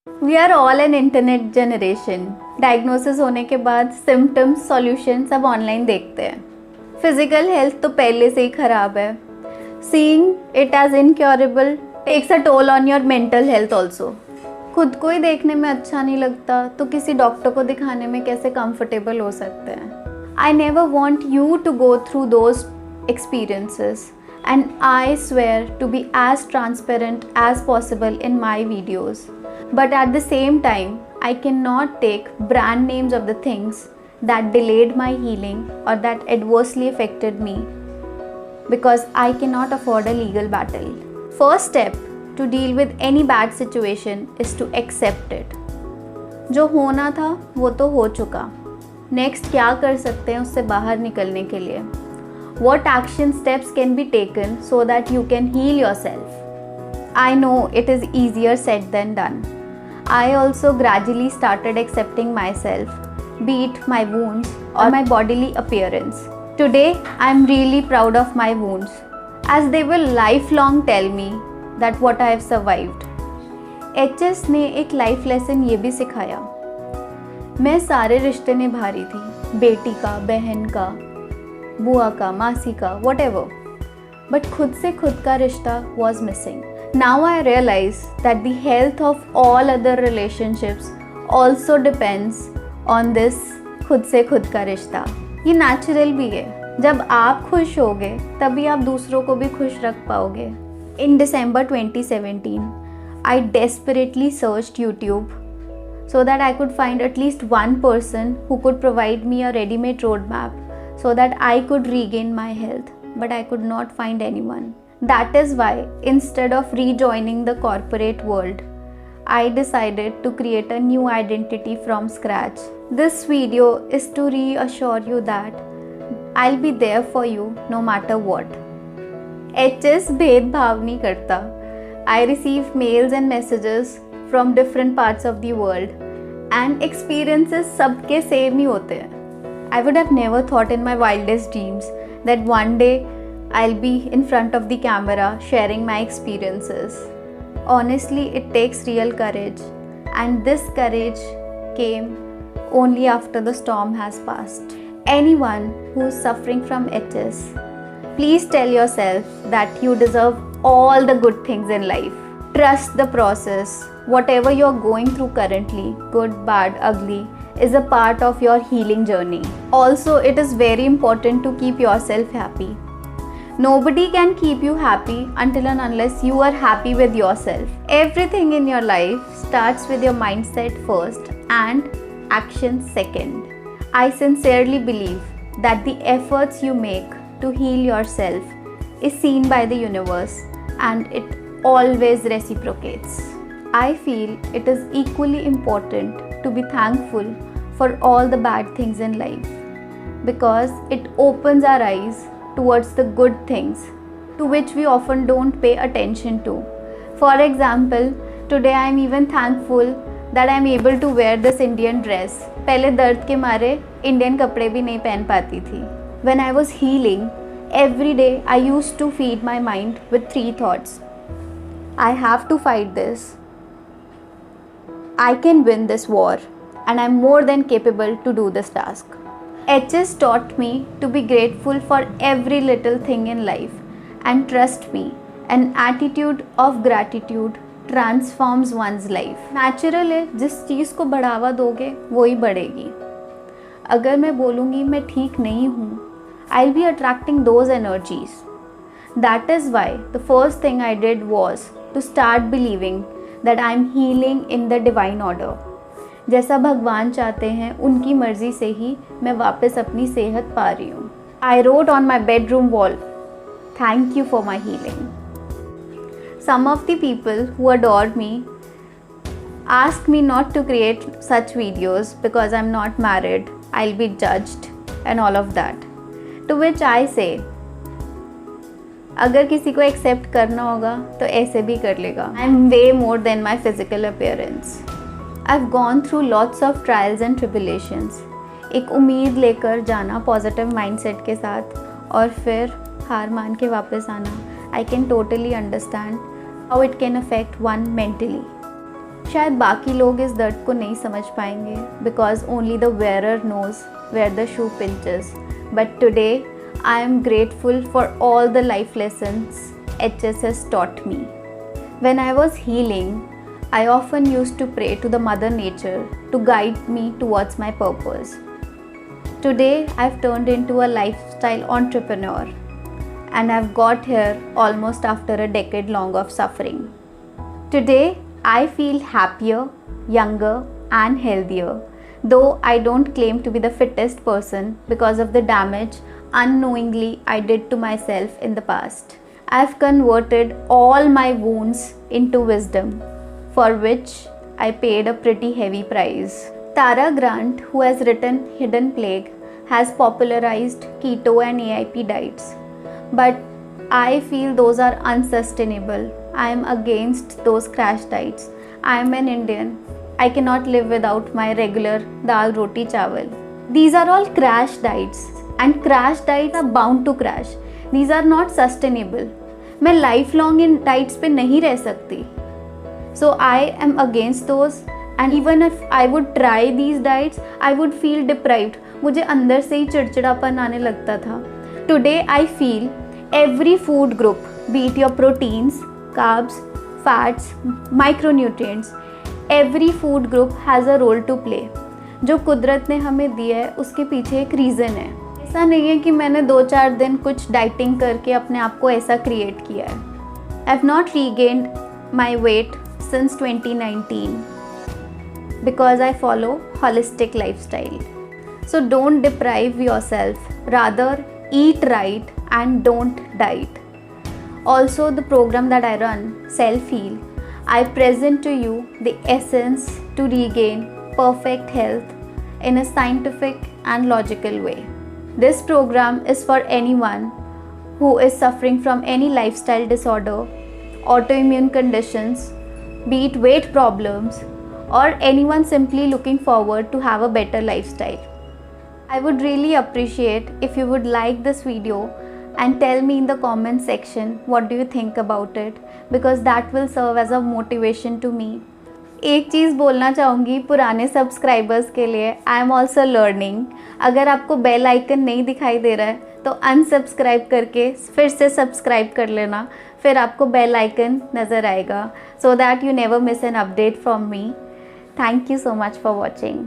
We are all an internet generation. Diagnosis होने के बाद सिम्टम्स, सॉल्यूशन सब ऑनलाइन देखते हैं। फिजिकल हेल्थ तो पहले से ही खराब है। Seeing it as incurable takes a toll on your mental health also. खुद को ही देखने में अच्छा नहीं लगता तो किसी डॉक्टर को दिखाने में कैसे कंफर्टेबल हो सकते हैं। I never want you to go through those experiences, and I swear to be as transparent as possible in my videos. But at the same time, I cannot take brand names of the things that delayed my healing or that adversely affected me because I cannot afford a legal battle. First step to deal with any bad situation is to accept it. जो होना था वो तो हो चुका। Next क्या कर सकते हैं उससे बाहर निकलने के लिए? What action steps can be taken so that you can heal yourself? I know it is easier said than done. I also gradually started accepting myself, be it my wounds or my bodily appearance. Today, I am really proud of my wounds, as they will lifelong tell me that what I have survived. HS ने एक life lesson ये भी सिखाया। मैं सारे रिश्ते निभा रही थी, बेटी का, बहन का, बुआ का, मासी का, whatever. But खुद से खुद का रिश्ता was missing. Now I realize that the health of all other relationships also depends on this खुद से खुद का रिश्ता। ये नेचुरल भी है। जब आप खुश होगे तभी आप दूसरों को भी खुश रख पाओगे। In December 2017, I desperately searched YouTube so that I could find at least one person who could provide me a ready-made roadmap so that I could regain my health, but I could not find anyone. That is why, instead of rejoining the corporate world, I decided to create a new identity from scratch. This video is to reassure you that I'll be there for you no matter what. HS भेदभाव नहीं करता. I receive mails and messages from different parts of the world, and experiences सबके same ही होते हैं. I would have never thought in my wildest dreams that one day I'll be in front of the camera sharing my experiences. Honestly, it takes real courage, and this courage came only after the storm has passed. Anyone who is suffering from HS, please tell yourself that you deserve all the good things in life. Trust the process. Whatever you're going through currently, good, bad, ugly, is a part of your healing journey. Also, it is very important to keep yourself happy. Nobody can keep you happy until and unless you are happy with yourself. Everything in your life starts with your mindset first and action second. I sincerely believe that the efforts you make to heal yourself is seen by the universe and it always reciprocates. I feel it is equally important to be thankful for all the bad things in life because it opens our eyes towards the good things to which we often don't pay attention to. For example, today I am even thankful that I am able to wear this Indian dress. पहले दर्द के मारे Indian कपड़े भी नहीं पहन पाती थी. When I was healing, every day I used to feed my mind with 3 thoughts. I have to fight this. I can win this war, and I'm more than capable to do this task. HS taught me to be grateful for every little thing in life, and trust me, an attitude of gratitude transforms one's life. Natural है, जिस चीज़ को बढ़ावा दोगे वो ही बढ़ेगी. अगर मैं बोलूँगी मैं ठीक नहीं हूँ, I'll be attracting those energies. That is why the first thing I did was to start believing that I am healing in the divine order. जैसा भगवान चाहते हैं उनकी मर्जी से ही मैं वापस अपनी सेहत पा रही हूँ. I wrote on my bedroom wall, "Thank you for my healing." Some of the people who adore me ask me not to create such videos because I'm not married, I'll be judged and all of that. To which I say, अगर किसी को accept करना होगा तो ऐसे भी कर लेगा. I am way more than my physical appearance. I have gone through lots of trials and tribulations. एक उम्मीद लेकर जाना पॉजिटिव माइंडसेट के साथ और फिर हार मान के वापस आना. I can totally understand how it can affect one mentally. शायद बाकी लोग इस दर्द को नहीं समझ पाएंगे because only the wearer knows where the shoe pinches, but today I am grateful for all the life lessons HSS taught me. When I was healing, I often used to pray to the Mother Nature to guide me towards my purpose. Today, I've turned into a lifestyle entrepreneur, and I've got here almost after a decade long of suffering. Today, I feel happier, younger, and healthier, though I don't claim to be the fittest person because of the damage unknowingly I did to myself in the past. I've converted all my wounds into wisdom, for which I paid a pretty heavy price. Tara Grant, who has written Hidden Plague, has popularized keto and AIP diets. But I feel those are unsustainable. I am against those crash diets. I am an Indian. I cannot live without my regular dal roti chawal. These are all crash diets, and crash diets are bound to crash. These are not sustainable. मैं life long in diets पे नहीं रह सकती. So I am against those, and even if I would try these diets I would feel deprived. मुझे अंदर से ही चिड़चिड़ापन आने लगता था. Today I feel every food group, be it your proteins, carbs, fats, micronutrients, every food group has a role to play. जो कुदरत ने हमें दिया है उसके पीछे एक रीज़न है. ऐसा नहीं है कि मैंने 2-4 दिन कुछ डाइटिंग करके अपने आप को ऐसा क्रिएट किया है. I have not regained my weight since 2019 because I follow holistic life style. So don't deprive your self, rather eat right and don't diet. Also, the program that I run, Self Heal, I present to you the essence to regain perfect health in a scientific and logical way. This program is for anyone who is suffering from any lifestyle disorder, autoimmune conditions, be it weight problems, or anyone simply looking forward to have a better lifestyle. I would really appreciate if you would like this video and tell me in the comment section what do you think about it, because that will serve as a motivation to me. एक चीज़ बोलना चाहूँगी पुराने subscribers के लिए, I am also learning. अगर आपको bell icon नहीं दिखाई दे रहा है तो अनसब्सक्राइब करके फिर से सब्सक्राइब कर लेना, फिर आपको बेल आइकन नज़र आएगा, so that you never miss an update from me. Thank you so much for watching.